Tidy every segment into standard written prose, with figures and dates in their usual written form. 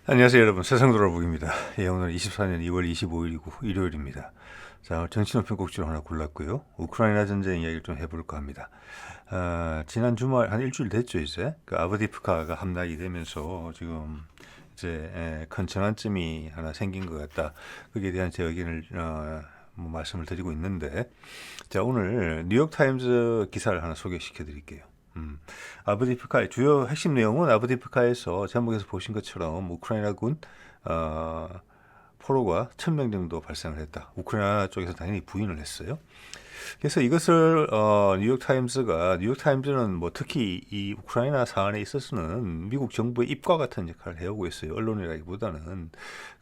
안녕하세요 여러분, 세상돌아보기입니다. 예, 오늘 24년 2월 25일이고 일요일입니다. 자, 정치 논평 꼭지로 하나 골랐고요. 우크라이나 전쟁 이야기를 좀 해볼까 합니다. 지난 주말 한 일주일 됐죠 이제. 그 아브디프카가 함락이 되면서 지금 이제 큰 전환점이 하나 생긴 것 같다. 거기에 대한 제 의견을 뭐 말씀을 드리고 있는데, 자, 오늘 뉴욕타임즈 기사를 하나 소개시켜 드릴게요. 아브디프카의 주요 핵심 내용은 아브디프카에서 제목에서 보신 것처럼 우크라이나군 포로가 1,000명 정도 발생을 했다. 우크라이나 쪽에서 당연히 부인을 했어요. 그래서 이것을 뉴욕타임즈는 뭐 특히 이 우크라이나 사안에 있어서는 미국 정부의 입과 같은 역할을 해오고 있어요. 언론이라기보다는.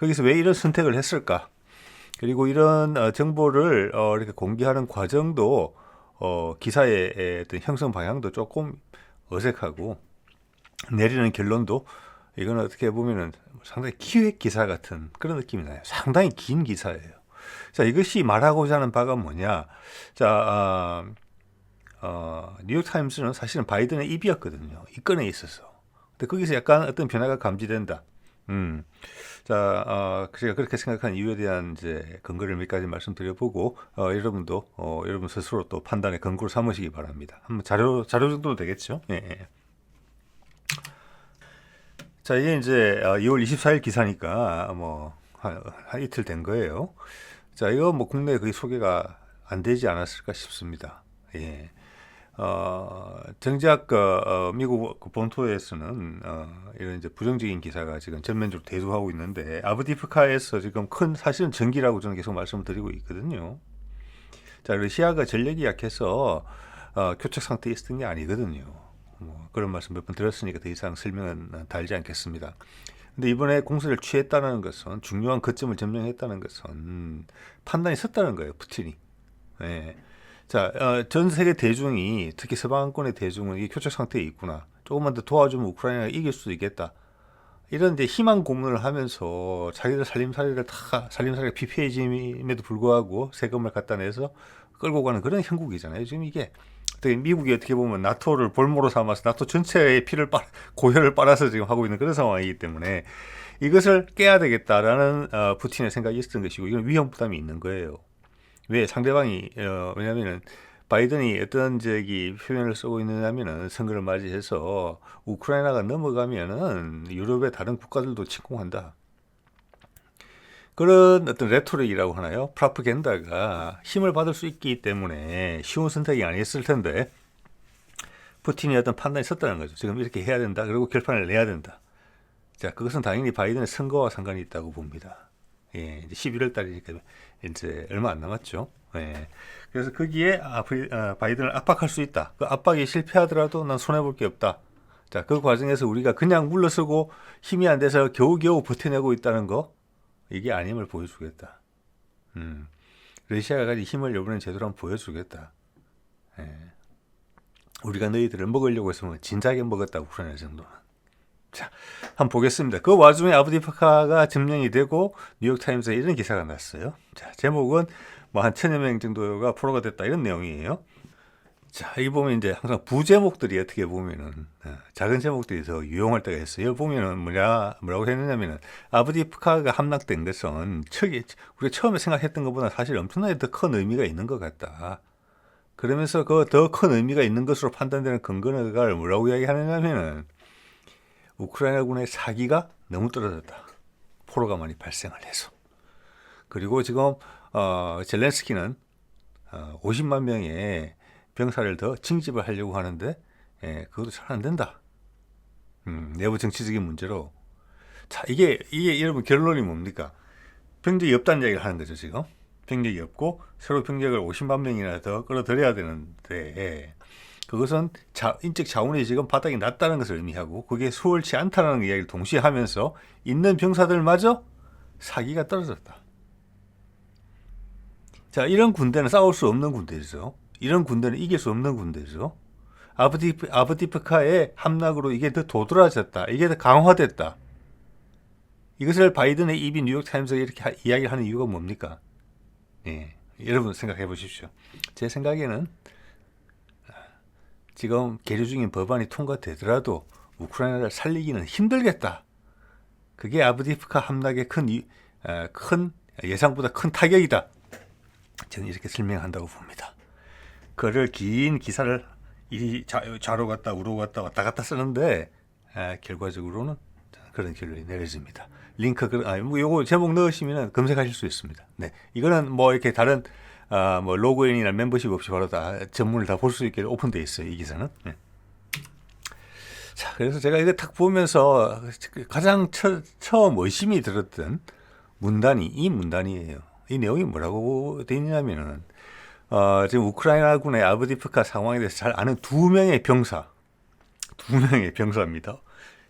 거기서 왜 이런 선택을 했을까? 그리고 이런 정보를 이렇게 공개하는 과정도 기사의 어떤 형성 방향도 조금 어색하고, 내리는 결론도 이건 어떻게 보면은 상당히 기획 기사 같은 그런 느낌이 나요. 상당히 긴 기사예요. 자, 이것이 말하고자 하는 바가 뭐냐? 자, 뉴욕타임스는 사실은 바이든의 입이었거든요. 이 건에 있어서. 근데 거기서 약간 어떤 변화가 감지된다. 자, 제가 그렇게 생각한 이유에 대한 이제 근거를 몇 가지 말씀드려보고, 여러분도, 여러분 스스로 또 판단의 근거로 삼으시기 바랍니다. 한번 자료 정도도 되겠죠? 예, 예. 자, 이게 이제 2월 24일 기사니까 한 이틀 된 거예요. 자, 이거 뭐 국내에 거의 소개가 안 되지 않았을까 싶습니다. 예. 정작 미국 그 본토에서는 이런 이제 부정적인 기사가 지금 전면적으로 대두하고 있는데, 아브디프카에서 지금 큰 사실은 전기라고 저는 계속 말씀을 드리고 있거든요. 자, 러시아가 전력이 약해서 교착 상태에 있었던 게 아니거든요. 뭐 그런 말씀 몇 번 드렸으니까 더 이상 설명은 달지 않겠습니다. 근데 이번에 공세를 취했다는 것은, 중요한 거점을 점령했다는 것은 판단이 섰다는 거예요, 푸틴이. 예. 자, 전 세계 대중이, 특히 서방권의 대중은 이 교착 상태에 있구나. 조금만 더 도와주면 우크라이나가 이길 수도 있겠다. 이런 이제 희망 고문을 하면서 자기들 살림살이가 피폐해짐에도 불구하고 세금을 갖다 내서 끌고 가는 그런 형국이잖아요. 지금 이게 미국이 어떻게 보면 나토를 볼모로 삼아서 나토 전체의 고혈을 빨아서 지금 하고 있는 그런 상황이기 때문에 이것을 깨야 되겠다라는 푸틴의 생각이 있었던 것이고, 이건 위험 부담이 있는 거예요. 왜 상대방이 왜냐하면은 바이든이 어떤 저기 표현을 쓰고 있느냐면은, 선거를 맞이해서 우크라이나가 넘어가면은 유럽의 다른 국가들도 침공한다. 그런 어떤 레토릭이라고 하나요? 프로파간다가 힘을 받을 수 있기 때문에 쉬운 선택이 아니었을 텐데, 푸틴이 어떤 판단이 섰다는 거죠. 지금 이렇게 해야 된다. 그리고 결판을 내야 된다. 자, 그것은 당연히 바이든의 선거와 상관이 있다고 봅니다. 예, 이제 11월 달이니까 이제 얼마 안 남았죠. 예. 그래서 거기에 바이든을 압박할 수 있다. 그 압박이 실패하더라도 난 손해볼 게 없다. 자, 그 과정에서 우리가 그냥 물러서고 힘이 안 돼서 겨우겨우 버텨내고 있다는 거, 이게 아님을 보여주겠다. 러시아가 가진 힘을 이번엔 제대로 한번 보여주겠다. 예. 우리가 너희들을 먹으려고 했으면 진작에 먹었다, 우크라이나 정도는. 자, 한번 보겠습니다. 그 와중에 아브디프카가 점령이 되고 뉴욕타임스에 이런 기사가 났어요. 자, 제목은 뭐 한 1,000여 명 정도가 포로가 됐다, 이런 내용이에요. 자, 여기 보면 이제 항상 부제목들이 어떻게 보면은 작은 제목들이 더 유용할 때가 있어요. 보면은 뭐라고 했느냐면은, 아브디프카가 함락된 것은 우리가 처음에 생각했던 것보다 사실 엄청나게 더 큰 의미가 있는 것 같다. 그러면서 그 더 큰 의미가 있는 것으로 판단되는 근거가 뭐라고 이야기하느냐면은, 우크라이나군의 사기가 너무 떨어졌다. 포로가 많이 발생을 해서. 그리고 지금 젤렌스키는 50만 명의 병사를 더 징집을 하려고 하는데, 그것도 잘 안 된다. 내부 정치적인 문제로. 자, 이게 여러분 결론이 뭡니까? 병력이 없다는 이야기를 하는 거죠, 지금. 병력이 없고 새로 병력을 50만 명이나 더 끌어들여야 되는데, 그것은 인적 자원이 지금 바닥이 낮다는 것을 의미하고, 그게 수월치 않다는 이야기를 동시에 하면서 있는 병사들마저 사기가 떨어졌다. 자, 이런 군대는 싸울 수 없는 군대죠. 이런 군대는 이길 수 없는 군대죠. 아브디프카의 함락으로 이게 더 도드라졌다. 이게 더 강화됐다. 이것을 바이든의 입이 뉴욕타임스가 이렇게 이야기를 하는 이유가 뭡니까? 예, 여러분 생각해 보십시오. 제 생각에는 지금 계류 중인 법안이 통과되더라도 우크라이나를 살리기는 힘들겠다. 그게 아브디프카 함락의 큰 예상보다 큰 타격이다. 저는 이렇게 설명한다고 봅니다. 그를 긴 기사를 이 좌로 갔다 우로 갔다 왔다 갔다 쓰는데 결과적으로는 그런 결론이 내려집니다. 링크 뭐 요거 제목 넣으시면 검색하실 수 있습니다. 네, 이거는 뭐 이렇게 다른 뭐 로그인이나 멤버십 없이 바로 다 전문을 다 볼 수 있게 오픈되어 있어요. 이 기사는. 네. 자, 그래서 제가 이거 딱 보면서 가장 처음 의심이 들었던 문단이 이 문단이에요. 이 내용이 뭐라고 되어 있냐면은 지금 우크라이나군의 아브디프카 상황에 대해서 잘 아는 두 명의 병사입니다.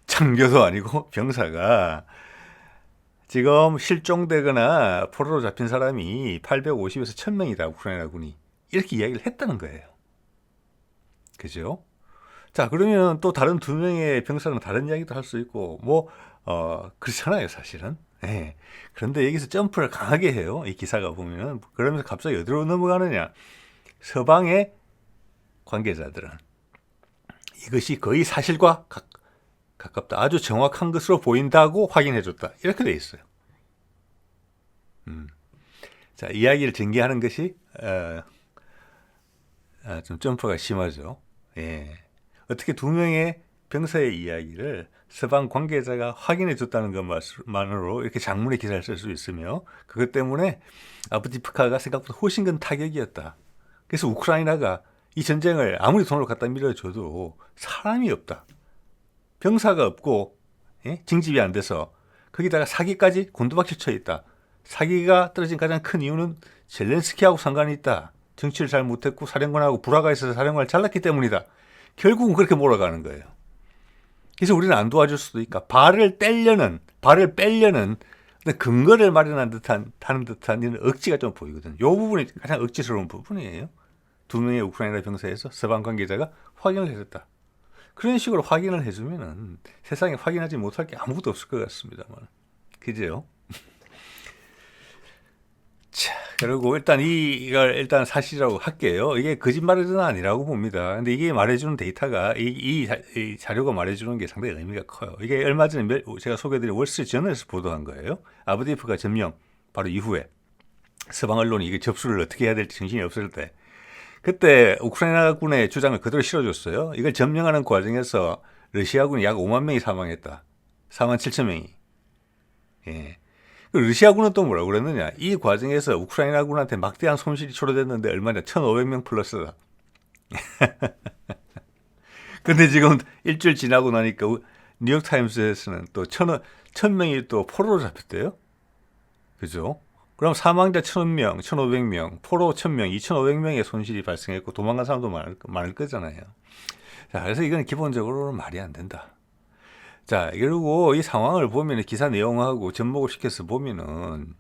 장교도 아니고 병사가 지금 실종되거나 포로로 잡힌 사람이 850에서 1000명이다. 우크라이나군이 이렇게 이야기를 했다는 거예요. 그죠? 자, 그러면 또 다른 두 명의 병사는 다른 이야기도 할 수 있고 그렇잖아요, 사실은. 네. 그런데 여기서 점프를 강하게 해요. 이 기사가 보면은. 그러면서 갑자기 어디로 넘어가느냐. 서방의 관계자들은 이것이 거의 사실과 가깝다. 아주 정확한 것으로 보인다고 확인해줬다. 이렇게 돼 있어요. 자, 이야기를 전개하는 것이 좀 점프가 심하죠. 예. 어떻게 두 명의 병사의 이야기를 서방 관계자가 확인해 줬다는 것만으로 이렇게 장문의 기사를 쓸 수 있으며 그것 때문에 아브디프카가 생각보다 훨씬 큰 타격이었다. 그래서 우크라이나가 이 전쟁을 아무리 돈을 갖다 밀어줘도 사람이 없다. 병사가 없고 징집이 안 돼서 거기다가 사기까지 곤두박질 쳐 있다. 사기가 떨어진 가장 큰 이유는 젤렌스키하고 상관이 있다. 정치를 잘 못했고 사령관하고 불화가 있어서 사령관을 잘랐기 때문이다. 결국은 그렇게 몰아가는 거예요. 그래서 우리는 안 도와줄 수도 있까 발을 빼려는 근거를 마련한 듯한 이런 억지가 좀 보이거든요. 이 부분이 가장 억지스러운 부분이에요. 두 명의 우크라이나 병사에서 서방 관계자가 확인을 해줬다. 그런 식으로 확인을 해주면은 세상에 확인하지 못할 게 아무것도 없을 것 같습니다만, 그죠? 자, 그리고 이걸 사실이라고 할게요. 이게 거짓말은 아니라고 봅니다. 근데 이게 말해주는 데이터가, 이 자료가 말해주는 게 상당히 의미가 커요. 이게 얼마 전에 제가 소개해드린 월스트리트저널에서 보도한 거예요. 아브디프카 점령 바로 이후에 서방 언론이 이게 접수를 어떻게 해야 될지 정신이 없을 때, 그때 우크라이나군의 주장을 그대로 실어줬어요. 이걸 점령하는 과정에서 러시아군이 약 5만 명이 사망했다. 4만 7천 명이. 예. 러시아군은 또 뭐라고 그랬느냐. 이 과정에서 우크라이나군한테 막대한 손실이 초래됐는데 얼마냐. 1,500명 플러스다. 근데 지금 일주일 지나고 나니까 뉴욕타임스에서는 또 1,000명이 또 포로로 잡혔대요. 그죠? 그럼 사망자 1,000명, 1,500명, 포로 1,000명, 2,500명의 손실이 발생했고 도망간 사람도 많을 거잖아요. 자, 그래서 이건 기본적으로는 말이 안 된다. 자, 그리고 이 상황을 보면 기사 내용하고 접목을 시켜서 보면은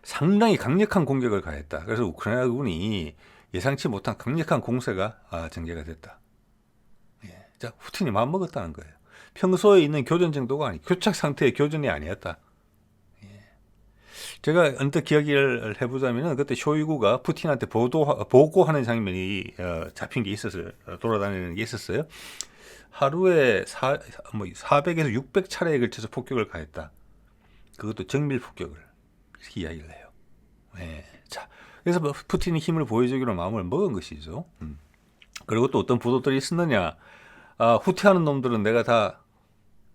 상당히 강력한 공격을 가했다. 그래서 우크라이나군이 예상치 못한 강력한 공세가 전개가 됐다. 예. 자, 푸틴이 마음먹었다는 거예요. 평소에 있는 교전 정도가 아니, 교착 상태의 교전이 아니었다. 제가 언뜻 기억을 해보자면은 그때 쇼이구가 푸틴한테 보고하는 장면이 잡힌 게 있었어요. 돌아다니는 게 있었어요. 하루에 400에서 600차례에 걸쳐서 폭격을 가했다. 그것도 정밀 폭격을 이렇게 이야기를 해요. 네. 자, 그래서 푸틴이 힘을 보여주기로 마음을 먹은 것이죠. 그리고 또 어떤 보도들이 있었느냐. 후퇴하는 놈들은 내가 다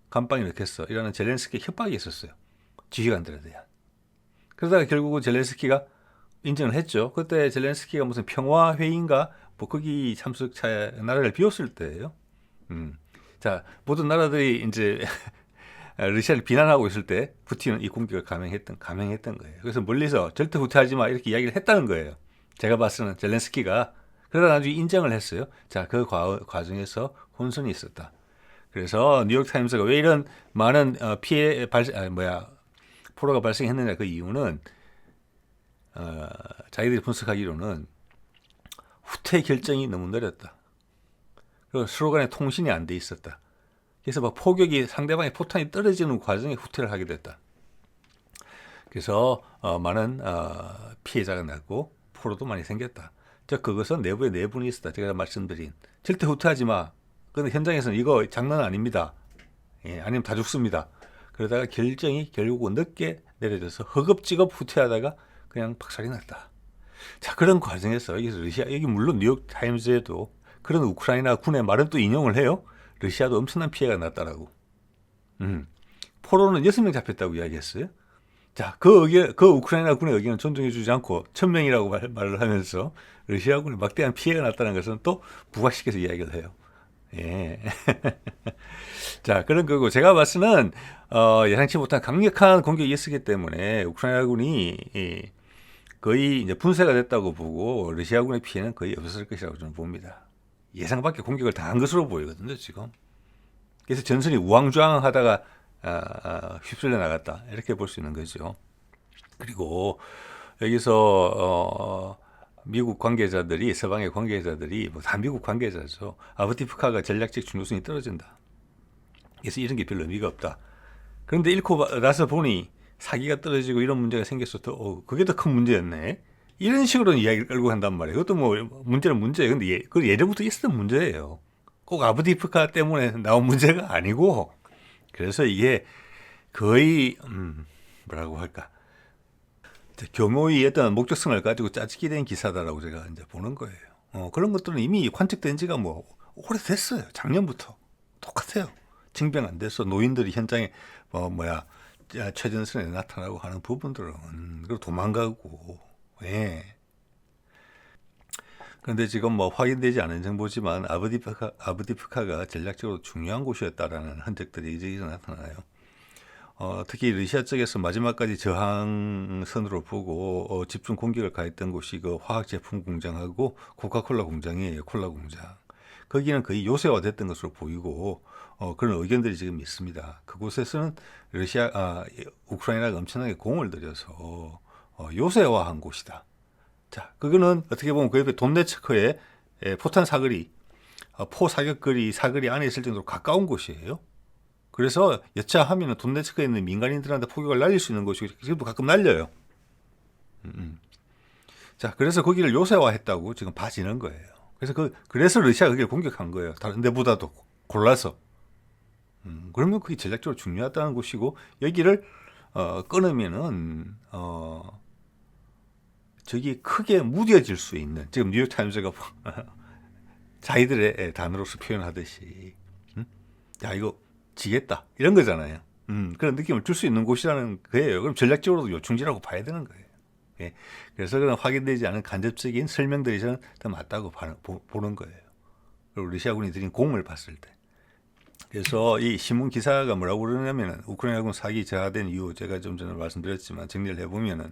감방에 넣겠어. 이라는 젤렌스키 협박이 있었어요. 지휘관들에 대한. 그러다가 결국은 젤렌스키가 인정을 했죠. 그때 젤렌스키가 무슨 평화회의인가 뭐 거기 참석차에 나라를 비웠을 때예요. 자, 모든 나라들이 이제 러시아를 비난하고 있을 때 푸틴은 이 공격을 감행했던 거예요. 그래서 멀리서 절대 후퇴하지 마 이렇게 이야기를 했다는 거예요. 제가 봤을 때는 젤렌스키가. 그러다 나중에 인정을 했어요. 자, 그 과정에서 혼선이 있었다. 그래서 뉴욕타임스가 왜 이런 많은 포로가 발생했느냐. 그 이유는 자기들이 분석하기로는 후퇴 결정이 너무 느렸다. 그리고 서로 간에 통신이 안 돼 있었다. 그래서 막 상대방의 포탄이 떨어지는 과정에 후퇴를 하게 됐다. 그래서 많은 피해자가 났고 포로도 많이 생겼다. 즉 그것은 내부에 내분이 있었다. 제가 말씀드린 절대 후퇴하지 마. 그런데 현장에서는 이거 장난 아닙니다. 예, 아니면 다 죽습니다. 그러다가 결정이 결국은 늦게 내려져서 허겁지겁 후퇴하다가 그냥 박살이 났다. 자, 그런 과정에서 여기서 러시아, 여기 물론 뉴욕 타임즈에도 그런 우크라이나 군의 말은 또 인용을 해요. 러시아도 엄청난 피해가 났다라고. 포로는 6명 잡혔다고 이야기했어요. 자, 그 우크라이나 군의 의견은 존중해주지 않고 1000명이라고 말을 하면서 러시아군에 막대한 피해가 났다는 것은 또 부각시켜서 이야기를 해요. 예. 자, 그런 거고 제가 봤을 때는 예상치 못한 강력한 공격이 있었기 때문에 우크라이나군이 거의 이제 분쇄가 됐다고 보고 러시아군의 피해는 거의 없었을 것이라고 저는 봅니다. 예상 밖의 공격을 당한 것으로 보이거든요, 지금. 그래서 전선이 우왕좌왕하다가 휩쓸려 나갔다 이렇게 볼 수 있는 거죠. 그리고 여기서 미국 관계자들이 서방의 관계자들이 뭐 다 미국 관계자죠. 아브디프카가 전략적 중요성이 떨어진다. 그래서 이런 게 별로 의미가 없다. 그런데 잃고 나서 보니 사기가 떨어지고 이런 문제가 생겼어. 그게 더 큰 문제였네. 이런 식으로 이야기를 끌고 간단 말이에요. 그것도 뭐 문제는 문제예요. 근데 그 예전부터 있었던 문제예요. 꼭 아브디프카 때문에 나온 문제가 아니고 그래서 이게 거의 뭐라고 할까 교묘히 어떤 목적성을 가지고 짜집기 된 기사다라고 제가 이제 보는 거예요. 그런 것들은 이미 관측된 지가 뭐 오래됐어요. 작년부터 똑같아요. 징병 안 돼서 노인들이 현장에 최전선에 나타나고 하는 부분들은 그리고 도망가고 예. 그런데 지금 뭐 확인되지 않은 정보지만 아브디프카가 전략적으로 중요한 곳이었다라는 흔적들이 이제 나타나요. 특히 러시아 쪽에서 마지막까지 저항선으로 보고 집중 공격을 가했던 곳이 그 화학제품 공장하고 코카콜라 공장이에요. 콜라 공장. 거기는 거의 요새화됐던 것으로 보이고 그런 의견들이 지금 있습니다. 그곳에서는 우크라이나가 엄청나게 공을 들여서 요새화한 곳이다. 자, 그거는 어떻게 보면 그 옆에 돈네츠크의 포탄 사거리, 포 사격거리 사거리 안에 있을 정도로 가까운 곳이에요. 그래서 여차하면 돈네츠크에 있는 민간인들한테 포격을 날릴 수 있는 곳이 지금도 가끔 날려요. 자, 그래서 거기를 요새화했다고 지금 봐지는 거예요. 그래서 러시아가 거기를 공격한 거예요. 다른 데보다도 골라서. 그러면 그게 전략적으로 중요하다는 곳이고 여기를 끊으면은 저기 크게 무뎌질 수 있는 지금 뉴욕 타임즈가 자기들의 단어로서 표현하듯이 야 이거 지겠다 이런 거잖아요. 그런 느낌을 줄 수 있는 곳이라는 거예요. 그럼 전략적으로도 요충지라고 봐야 되는 거예요. 예. 그래서 그런 확인되지 않은 간접적인 설명들이 저는 더 맞다고 보는 거예요. 그리고 러시아군이 들인 공을 봤을 때. 그래서 이 신문 기사가 뭐라고 그러냐면은 우크라이나군 사기 저하된 이유 제가 좀 전에 말씀드렸지만 정리를 해보면은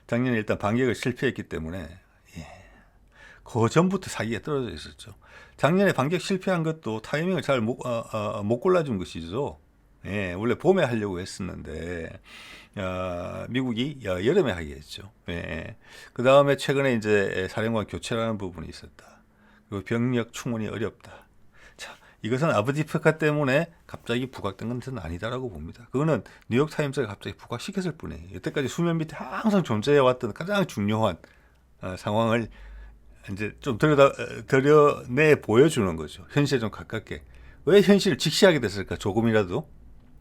작년에 일단 반격을 실패했기 때문에 그 전부터 사기가 떨어져 있었죠. 작년에 반격 실패한 것도 타이밍을 잘 못 골라준 것이죠. 예, 원래 봄에 하려고 했었는데 미국이 여름에 하게 했죠. 예. 그 다음에 최근에 이제 사령관 교체라는 부분이 있었다. 그리고 병력 충원이 어렵다. 자, 이것은 아브디프카 때문에 갑자기 부각된 건 저는 아니다라고 봅니다. 그거는 뉴욕 타임스가 갑자기 부각시켰을 뿐이에요. 여태까지 수면 밑에 항상 존재해왔던 가장 중요한 상황을 이제 좀 드러내 보여주는 거죠. 현실에 좀 가깝게. 왜 현실을 직시하게 됐을까? 조금이라도.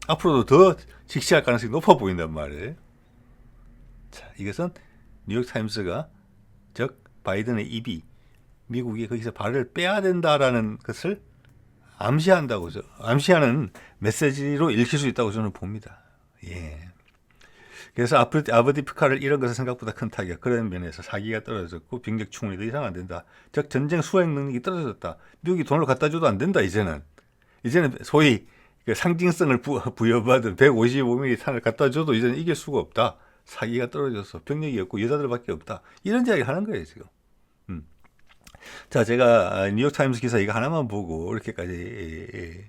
앞으로도 더 직시할 가능성이 높아 보인단 말이에요. 자, 이것은 뉴욕 타임스가 즉 바이든의 입이 미국이 거기서 발을 빼야 된다라는 것을 암시하는 메시지로 읽힐 수 있다고 저는 봅니다. 예. 그래서 아브디프카를 이런 것은 생각보다 큰 타격, 그런 면에서 사기가 떨어졌고 병력 충원이 더 이상 안 된다. 즉 전쟁 수행 능력이 떨어졌다. 미국이 돈을 갖다 줘도 안 된다. 이제는 소위 그 상징성을 부여받은 155mm 탄을 갖다 줘도 이제는 이길 수가 없다. 사기가 떨어져서 병력이 없고 여자들밖에 없다. 이런 이야기를 하는 거예요 지금. 자, 제가 뉴욕타임스 기사 이거 하나만 보고 이렇게까지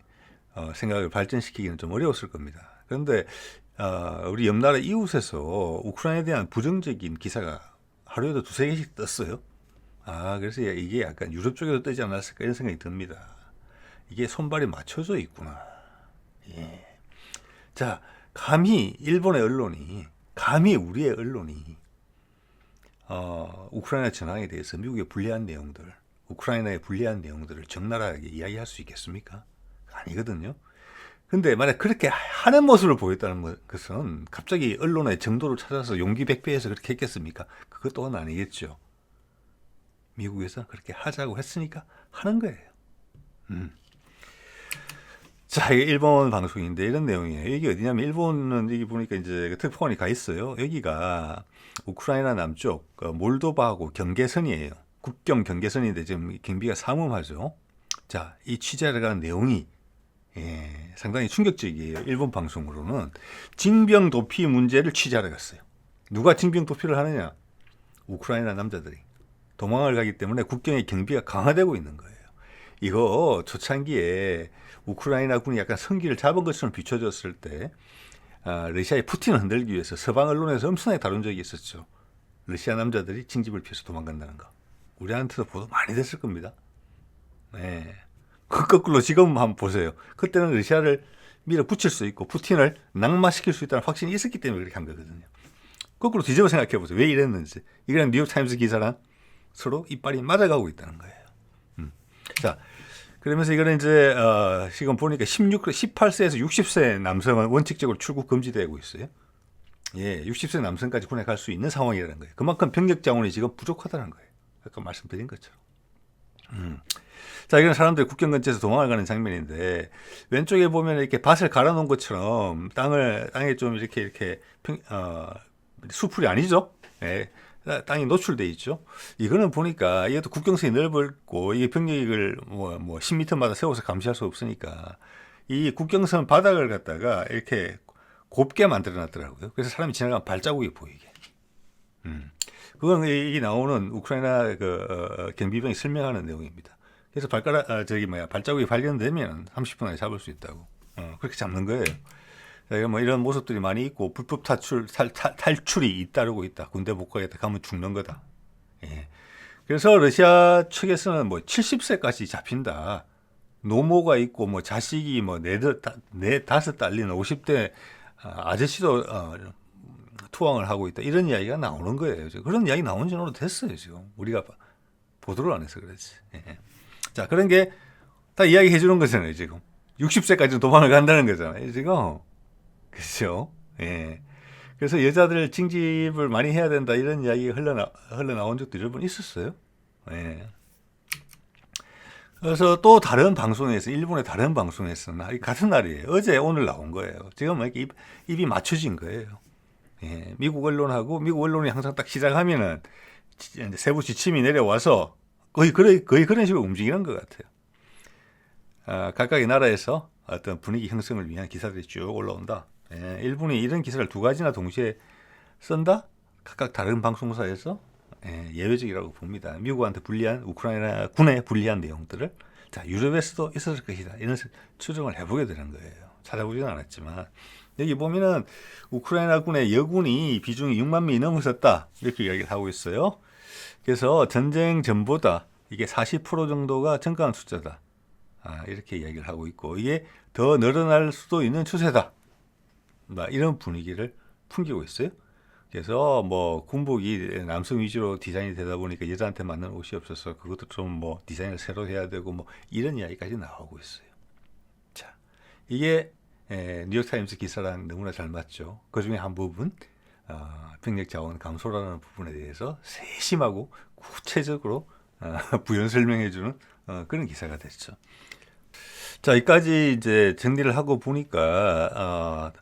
생각을 발전시키기는 좀 어려웠을 겁니다. 그런데 우리 옆나라 이웃에서 우크라이나에 대한 부정적인 기사가 하루에도 2-3개씩 떴어요. 그래서 이게 약간 유럽 쪽에서 뜨지 않았을까 이런 생각이 듭니다. 이게 손발이 맞춰져 있구나. 예. 자, 감히 일본의 언론이, 감히 우리의 언론이 우크라이나 전황에 대해서 미국의 불리한 내용들, 우크라이나의 불리한 내용들을 적나라하게 이야기할 수 있겠습니까? 아니거든요. 근데 만약 그렇게 하는 모습을 보였다는 것은 갑자기 언론의 정도를 찾아서 용기 백배해서 그렇게 했겠습니까? 그것 또한 아니겠죠. 미국에서 그렇게 하자고 했으니까 하는 거예요. 자, 이게 일본 방송인데 이런 내용이에요. 이게 어디냐면 일본은 여기 보니까 이제 특파원이 가 있어요. 여기가 우크라이나 남쪽 몰도바하고 경계선이에요. 국경 경계선인데 지금 경비가 삼엄하죠. 자, 이 취재를 간 내용이 상당히 충격적이에요. 일본 방송으로는 징병 도피 문제를 취재하러 갔어요. 누가 징병 도피를 하느냐? 우크라이나 남자들이 도망을 가기 때문에 국경의 경비가 강화되고 있는 거예요. 이거 초창기에 우크라이나 군이 약간 성기를 잡은 것처럼 비춰졌을 때 러시아의 푸틴을 흔들기 위해서 서방 언론에서 엄청나게 다룬 적이 있었죠. 러시아 남자들이 징집을 피해서 도망간다는 거. 우리한테도 보도 많이 됐을 겁니다. 네. 거꾸로 지금 한번 보세요. 그때는 러시아를 밀어붙일 수 있고 푸틴을 낙마시킬 수 있다는 확신이 있었기 때문에 그렇게 한 거거든요. 거꾸로 뒤집어 생각해 보세요. 왜 이랬는지. 이거는 뉴욕타임스 기사랑 서로 이빨이 맞아가고 있다는 거예요. 자, 그러면서 이거는 이제 지금 보니까 18세에서 60세 남성은 원칙적으로 출국 금지되고 있어요. 예, 60세 남성까지 군에 갈 수 있는 상황이라는 거예요. 그만큼 병력 자원이 지금 부족하다는 거예요. 아까 말씀드린 것처럼. 자, 이건 사람들이 국경 근처에서 도망을 가는 장면인데 왼쪽에 보면 이렇게 밭을 갈아놓은 것처럼 땅에 좀 이렇게 수풀이 아니죠? 예, 땅이 노출돼 있죠. 이거는 보니까 이것도 국경선이 넓고 이게 병력을 뭐 10m마다 세워서 감시할 수 없으니까 이 국경선 바닥을 갖다가 이렇게 곱게 만들어놨더라고요. 그래서 사람이 지나가면 발자국이 보이게. 그건 이게 나오는 우크라이나 경비병이 설명하는 내용입니다. 그래서 발자국이 발견되면 30분 안에 잡을 수 있다고. 그렇게 잡는 거예요. 뭐 이런 모습들이 많이 있고 불법 탈출이 잇따르고 있다. 군대 못 가겠다. 가면 죽는 거다. 예. 그래서 러시아 측에서는 뭐 70세까지 잡힌다. 노모가 있고 뭐 자식이 뭐 다섯 딸린 50대 아저씨도 투항을 하고 있다. 이런 이야기가 나오는 거예요. 그런 이야기 나온 지는 오래됐어요. 지금 우리가 보도를 안 해서 그렇지. 예. 자, 그런 게 다 이야기해 주는 거잖아요. 지금 60세까지 도망을 간다는 거잖아요. 지금. 그렇죠. 예. 그래서 여자들 징집을 많이 해야 된다 이런 이야기가 흘러나온 적도 여러 번 있었어요. 예. 그래서 또 다른 방송에서 일본의 다른 방송에서 같은 날이에요. 어제 오늘 나온 거예요. 지금 이렇게 입이 맞춰진 거예요. 예. 미국 언론이 항상 딱 시작하면은 세부 지침이 내려와서 거의 그런 식으로 움직이는 것 같아요. 각각의 나라에서 어떤 분위기 형성을 위한 기사들이 쭉 올라온다. 예, 일본이 이런 기사를 두 가지나 동시에 쓴다? 각각 다른 방송사에서 예외적이라고 봅니다. 미국한테 불리한 우크라이나 군에 불리한 내용들을 유럽에서도 있었을 것이다. 이런 추정을 해보게 되는 거예요. 찾아보지는 않았지만 여기 보면은 우크라이나 군의 여군이 비중이 6만 명이 넘어섰다. 이렇게 이야기를 하고 있어요. 그래서 전쟁 전보다 이게 40% 정도가 증가한 숫자다. 이렇게 이야기를 하고 있고 이게 더 늘어날 수도 있는 추세다. 이런 분위기를 풍기고 있어요. 그래서 뭐 군복이 남성 위주로 디자인이 되다 보니까 여자한테 맞는 옷이 없어서 그것도 좀 뭐 디자인을 새로 해야 되고 뭐 이런 이야기까지 나오고 있어요. 자, 이게 뉴욕타임스 기사랑 너무나 잘 맞죠. 그 중에 한 부분 병력 자원 감소라는 부분에 대해서 세심하고 구체적으로 부연 설명해주는 그런 기사가 됐죠. 자, 여기까지 이제 정리를 하고 보니까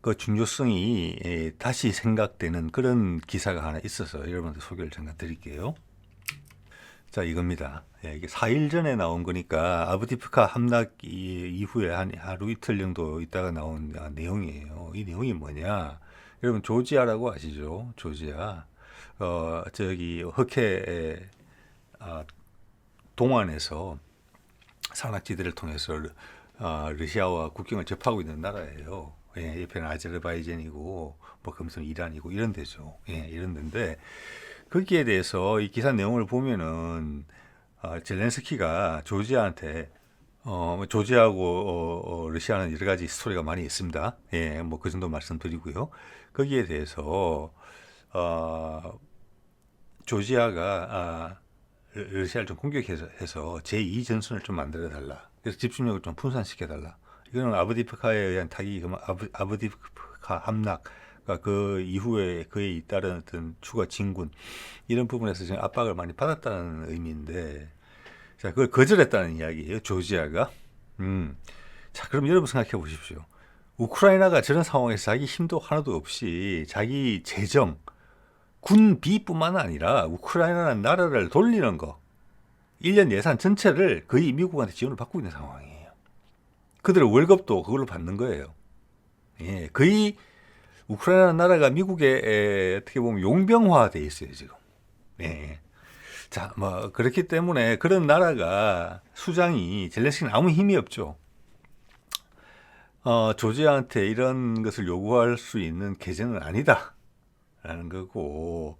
그 중요성이 다시 생각되는 그런 기사가 하나 있어서 여러분한테 소개를 잠깐 드릴게요. 자, 이겁니다. 이게 4일 전에 나온 거니까 아브디프카 함락 이후에 한 하루 이틀 정도 있다가 나온 내용이에요. 이 내용이 뭐냐? 여러분 조지아라고 아시죠? 조지아. 저기 흑해 동안에서 산악지대를 통해서 러시아와 국경을 접하고 있는 나라예요. 예, 옆에는 아제르바이잔이고 뭐 금성 이란이고 이런 데죠. 예, 이런 데인데 거기에 대해서 이 기사 내용을 보면은 젤렌스키가 조지아한테 조지아하고 러시아는 여러 가지 스토리가 많이 있습니다. 예, 뭐 그 정도 말씀드리고요. 거기에 대해서 조지아가 러시아를 좀 공격해서 제2전선을 좀 만들어 달라. 그래서 집중력을 좀 분산시켜 달라. 이거는 아브디프카에 의한 타기, 아브디프카 함락, 그러니까 그 이후에 그에 잇따른 어떤 추가 진군 이런 부분에서 지금 압박을 많이 받았다는 의미인데, 자 그걸 거절했다는 이야기예요, 조지아가. 자 그럼 여러분 생각해 보십시오. 우크라이나가 저런 상황에서 자기 힘도 하나도 없이 자기 재정, 군비뿐만 아니라 우크라이나라는 나라를 돌리는 거, 1년 예산 전체를 거의 미국한테 지원을 받고 있는 상황이에요. 그들의 월급도 그걸로 받는 거예요. 예, 거의 우크라이나 나라가 미국에 어떻게 보면 용병화돼 있어요 지금. 예. 자, 뭐 그렇기 때문에 그런 나라가 수장이 젤렌스키는 아무 힘이 없죠. 조지아한테 이런 것을 요구할 수 있는 계제는 아니다라는 거고,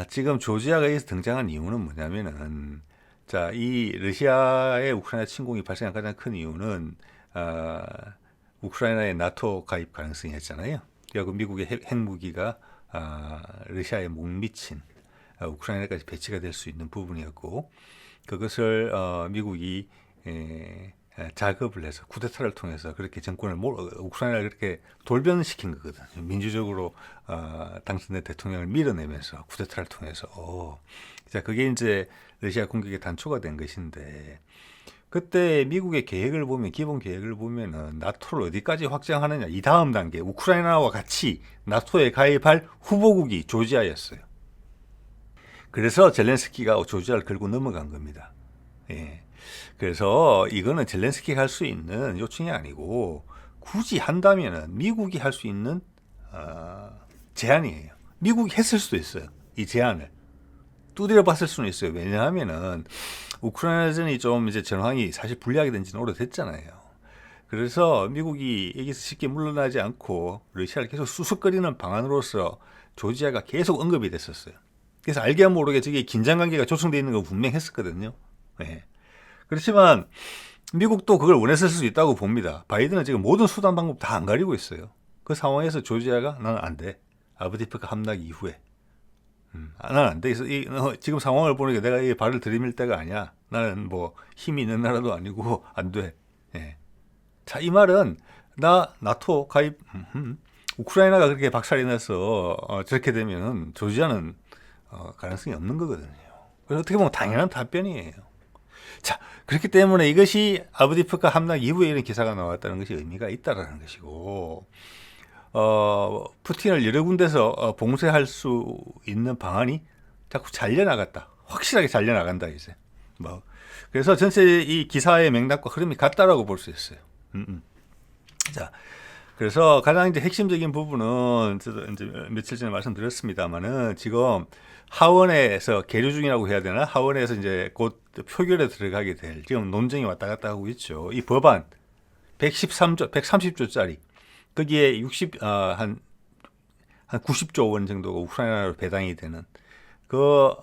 지금 조지아가 여기서 등장한 이유는 뭐냐면은, 자, 이 러시아의 우크라이나 침공이 발생한 가장 큰 이유는 우크라이나의 나토 가입 가능성이 했잖아요. 그리고 미국의 핵무기가 러시아에 못 미친 우크라이나까지 배치가 될 수 있는 부분이었고, 그것을 미국이 작업을 해서 쿠데타를 통해서 그렇게 정권을 우크라이나를 그렇게 돌변시킨 거거든요. 민주적으로 당선된 대통령을 밀어내면서 쿠데타를 통해서. 자, 그게 이제 러시아 공격의 단초가 된 것인데, 그때 미국의 계획을 보면, 기본 계획을 보면은 나토를 어디까지 확장하느냐, 이 다음 단계 우크라이나와 같이 나토에 가입할 후보국이 조지아였어요. 그래서 젤렌스키가 조지아를 걸고 넘어간 겁니다. 예. 그래서 이거는 젤렌스키가 할 수 있는 요청이 아니고, 굳이 한다면은 미국이 할 수 있는 제안이에요. 미국이 했을 수도 있어요, 이 제안을. 두드려 봤을 수는 있어요. 왜냐하면은 우크라이나전이 좀 이제 전황이 사실 불리하게 된 지는 오래됐잖아요. 그래서 미국이 여기서 쉽게 물러나지 않고 러시아를 계속 수습거리는 방안으로서 조지아가 계속 언급이 됐었어요. 그래서 알게 모르게 저게 긴장관계가 조성되어 있는 건 분명했었거든요. 네. 그렇지만 미국도 그걸 원했을 수 있다고 봅니다. 바이든은 지금 모든 수단 방법 다 안 가리고 있어요. 그 상황에서 조지아가 나는 안 돼. 아브디프카 함락 이후에. 나는 안 돼. 지금 상황을 보니까 내가 이 발을 들이밀 때가 아니야. 나는 뭐 힘이 있는 나라도 아니고 안 돼. 예. 자, 이 말은 나 나토 가입, 우크라이나가 그렇게 박살이 나서 저렇게 되면 조지아는 가능성이 없는 거거든요. 그래서 어떻게 보면 당연한 답변이에요. 자, 그렇기 때문에 이것이 아브디프카 함락 이후에 이런 기사가 나왔다는 것이 의미가 있다라는 것이고, 푸틴을 여러 군데서 봉쇄할 수 있는 방안이 자꾸 잘려나갔다. 확실하게 잘려나간다, 이제. 뭐. 그래서 전체 이 기사의 맥락과 흐름이 같다라고 볼 수 있어요. 자, 그래서 가장 이제 핵심적인 부분은 저도 이제 며칠 전에 말씀드렸습니다만은 지금 하원에서 계류 중이라고 해야 되나? 하원에서 이제 곧 표결에 들어가게 될 지금 논쟁이 왔다 갔다 하고 있죠. 이 법안 113조, 130조짜리 거기에 한 90조 원 정도가 우크라이나로 배당이 되는 그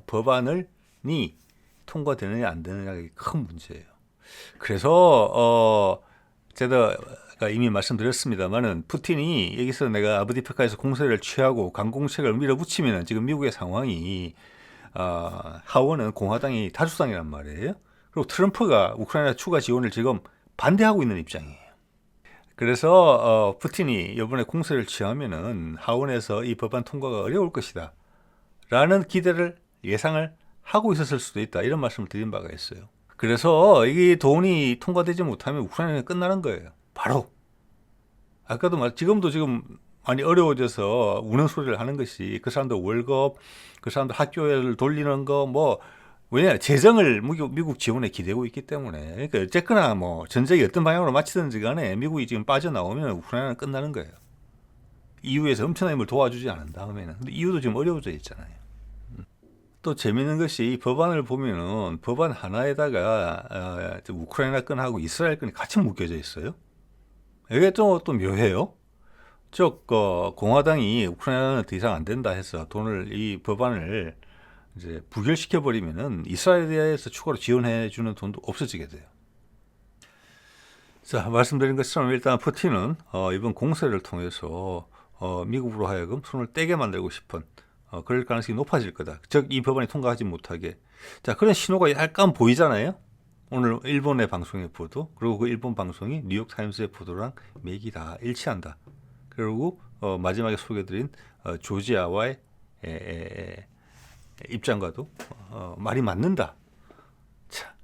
법안이 통과되느냐 안 되느냐가 큰 문제예요. 그래서 제가 이미 말씀드렸습니다만은 푸틴이 여기서 내가 아브디프카에서 공세를 취하고 강공책을 밀어붙이면은 지금 미국의 상황이 하원은 공화당이 다수당이란 말이에요. 그리고 트럼프가 우크라이나 추가 지원을 지금 반대하고 있는 입장이에요. 그래서 푸틴이 이번에 공세를 취하면은 하원에서 이 법안 통과가 어려울 것이다 라는 기대를 예상을 하고 있었을 수도 있다, 이런 말씀을 드린 바가 있어요. 그래서 이게 돈이 통과되지 못하면 우크라이나는 끝나는 거예요. 바로. 아까도 지금도 지금 많이 어려워져서 우는 소리를 하는 것이 그 사람들 월급, 그 사람들 학교를 돌리는 거, 뭐 왜냐, 재정을 미국 지원에 기대고 있기 때문에. 그러니까 어쨌거나 뭐 전쟁이 어떤 방향으로 마치든지 간에 미국이 지금 빠져나오면 우크라이나는 끝나는 거예요. EU에서 엄청난 힘을 도와주지 않은 다음에는. 근데 EU도 지금 어려워져 있잖아요. 또 재밌는 것이 이 법안을 보면은 법안 하나에다가 우크라이나 건하고 이스라엘 건이 같이 묶여져 있어요. 이게 또 묘해요. 즉 공화당이 우크라이나는 더 이상 안 된다 해서 이 법안을 이제 부결시켜 버리면은 이스라엘에 대해서 추가로 지원해 주는 돈도 없어지게 돼요. 자, 말씀드린 것처럼 일단 푸틴은 이번 공세를 통해서 미국으로 하여금 손을 떼게 만들고 싶은 그럴 가능성이 높아질 거다. 즉 이 법안이 통과하지 못하게. 자, 그런 신호가 약간 보이잖아요. 오늘 일본의 방송의 보도, 그리고 그 일본 방송이 뉴욕 타임스의 보도랑 맥이 다 일치한다. 그리고 마지막에 소개드린 조지아와의 입장과도 말이 맞는다. 자,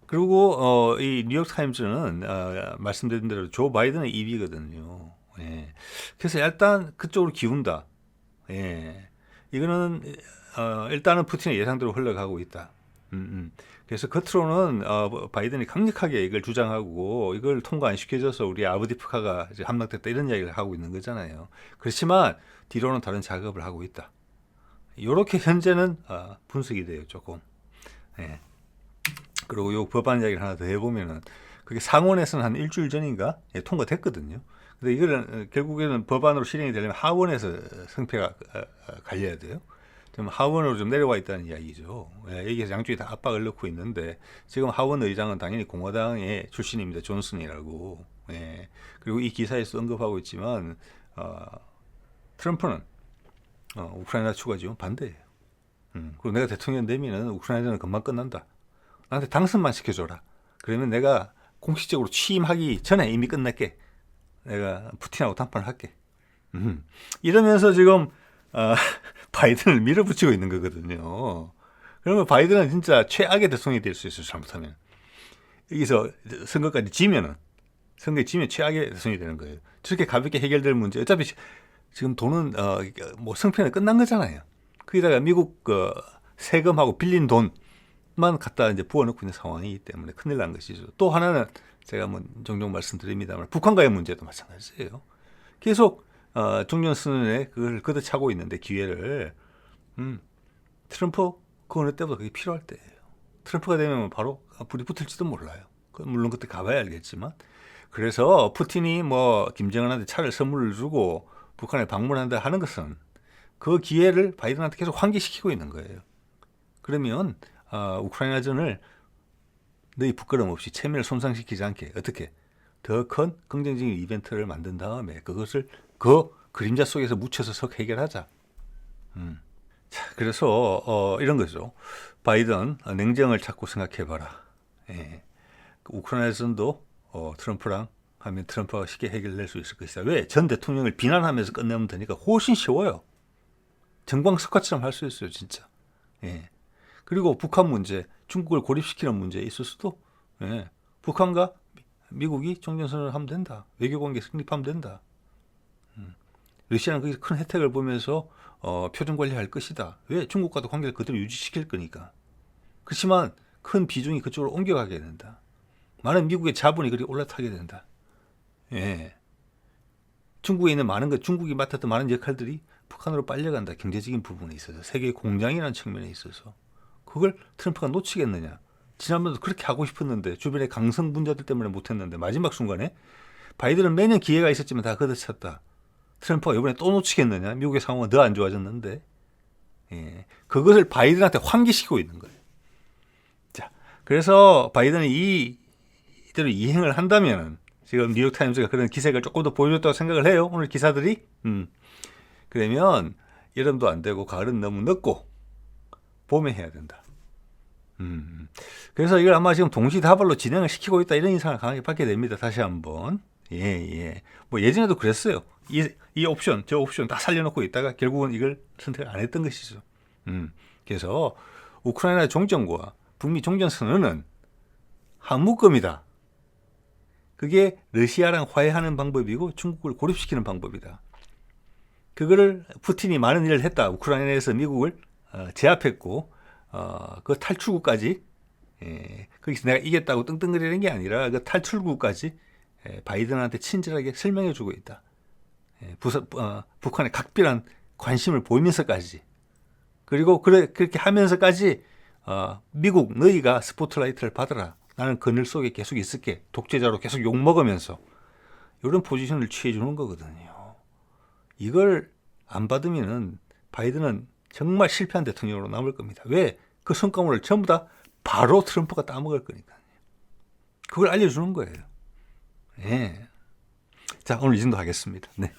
그리고 이 뉴욕 타임즈는 말씀드린 대로 조 바이든의 입이거든요. 예. 그래서 일단 그쪽으로 기운다. 예. 이거는 일단은 푸틴의 예상대로 흘러가고 있다. 그래서 겉으로는 바이든이 강력하게 이걸 주장하고 이걸 통과 안 시켜줘서 우리 아브디프카가 이제 함락됐다 이런 이야기를 하고 있는 거잖아요. 그렇지만 뒤로는 다른 작업을 하고 있다. 이렇게 현재는 분석이 돼요, 조금. 예. 그리고 요 법안 이야기를 하나 더 해보면은 그게 상원에서는 한 일주일 전인가 통과됐거든요. 근데 이거는 결국에는 법안으로 실행이 되려면 하원에서 성패가 갈려야 돼요. 좀 하원으로 좀 내려와 있다는 이야기죠. 여기에서 양쪽이 다 압박을 넣고 있는데 지금 하원 의장은 당연히 공화당의 출신입니다. 존슨이라고. 예. 그리고 이 기사에서 언급하고 있지만 트럼프는 우크라이나 추가 지원 반대예요. 그리고 내가 대통령 되면은 우크라이나는 금방 끝난다. 나한테 당선만 시켜줘라. 그러면 내가 공식적으로 취임하기 전에 이미 끝낼게. 내가 푸틴하고談판을 할게. 이러면서 지금 바이든을 밀어붙이고 있는 거거든요. 그러면 바이든은 진짜 최악의 대통령이 될 수 있어요. 잘못하면. 여기서 선거까지 지면은 선거에 지면 최악의 대통령이 되는 거예요. 저렇게 가볍게 해결될 문제. 어차피 지금 돈은 뭐 성패는 끝난 거잖아요. 거기다가 미국 세금하고 빌린 돈만 갖다 이제 부어넣고 있는 상황이기 때문에 큰일 난 것이죠. 또 하나는 제가 뭐 종종 말씀드립니다만 북한과의 문제도 마찬가지예요. 계속 종전선언에 그걸 걷어차고 있는데 기회를 트럼프 그 어느 때보다 그게 필요할 때예요. 트럼프가 되면 바로 불이 붙을지도 몰라요. 물론 그때 가봐야 알겠지만. 그래서 푸틴이 뭐 김정은한테 차를 선물을 주고 북한에 방문한다 하는 것은 그 기회를 바이든한테 계속 환기시키고 있는 거예요. 그러면 우크라이나전을 너희 부끄럼 없이 체면을 손상시키지 않게 어떻게 더 큰 긍정적인 이벤트를 만든 다음에 그것을 그 그림자 속에서 묻혀서 석 해결하자. 자, 그래서 이런 거죠. 바이든 냉정을 자꾸 생각해봐라. 예. 우크라이나전도 트럼프랑 하면 트럼프가 쉽게 해결될 수 있을 것이다. 왜? 전 대통령을 비난하면서 끝내면 되니까 훨씬 쉬워요. 정광석화처럼 할 수 있어요, 진짜. 예. 그리고 북한 문제, 중국을 고립시키는 문제에 있어서도 북한과 미국이 종전선언을 하면 된다. 외교관계 성립하면 된다. 러시아는 거기서 큰 혜택을 보면서 표준 관리할 것이다. 왜? 중국과도 관계를 그대로 유지시킬 거니까. 그렇지만 큰 비중이 그쪽으로 옮겨가게 된다. 많은 미국의 자본이 그리 올라타게 된다. 예. 중국에 있는 많은 것, 중국이 맡았던 많은 역할들이 북한으로 빨려간다. 경제적인 부분에 있어서. 세계의 공장이라는 측면에 있어서. 그걸 트럼프가 놓치겠느냐. 지난번에도 그렇게 하고 싶었는데 주변에 강성 분자들 때문에 못했는데 마지막 순간에 바이든은 매년 기회가 있었지만 다 걷어찼다. 트럼프가 이번에 또 놓치겠느냐. 미국의 상황은 더 안 좋아졌는데 그것을 바이든한테 환기시키고 있는 거예요. 자, 그래서 바이든이 이대로 이행을 한다면 지금 뉴욕타임즈가 그런 기색을 조금 더 보여줬다고 생각을 해요. 오늘 기사들이. 그러면 여름도 안 되고 가을은 너무 늦고 봄에 해야 된다. 그래서 이걸 아마 지금 동시다발로 진행을 시키고 있다 이런 인상을 강하게 받게 됩니다. 다시 한번. 예. 뭐 예전에도 그랬어요. 이 옵션, 저 옵션 다 살려놓고 있다가 결국은 이걸 선택을 안 했던 것이죠. 그래서 우크라이나 종전과 북미 종전 선언은 한 묶음이다. 그게 러시아랑 화해하는 방법이고 중국을 고립시키는 방법이다. 그거를 푸틴이 많은 일을 했다. 우크라이나에서 미국을 제압했고 그 탈출구까지 거기서 내가 이겼다고 떵떵거리는 게 아니라 그 탈출구까지 바이든한테 친절하게 설명해주고 있다. 북한의 각별한 관심을 보이면서까지 그리고 그렇게 하면서까지 미국 너희가 스포트라이트를 받아라. 나는 그늘 속에 계속 있을게. 독재자로 계속 욕먹으면서 이런 포지션을 취해주는 거거든요. 이걸 안 받으면은 바이든은 정말 실패한 대통령으로 남을 겁니다. 왜? 그 성과물을 전부 다 바로 트럼프가 따먹을 거니까요. 그걸 알려주는 거예요. 자, 오늘 이 정도 하겠습니다. 네.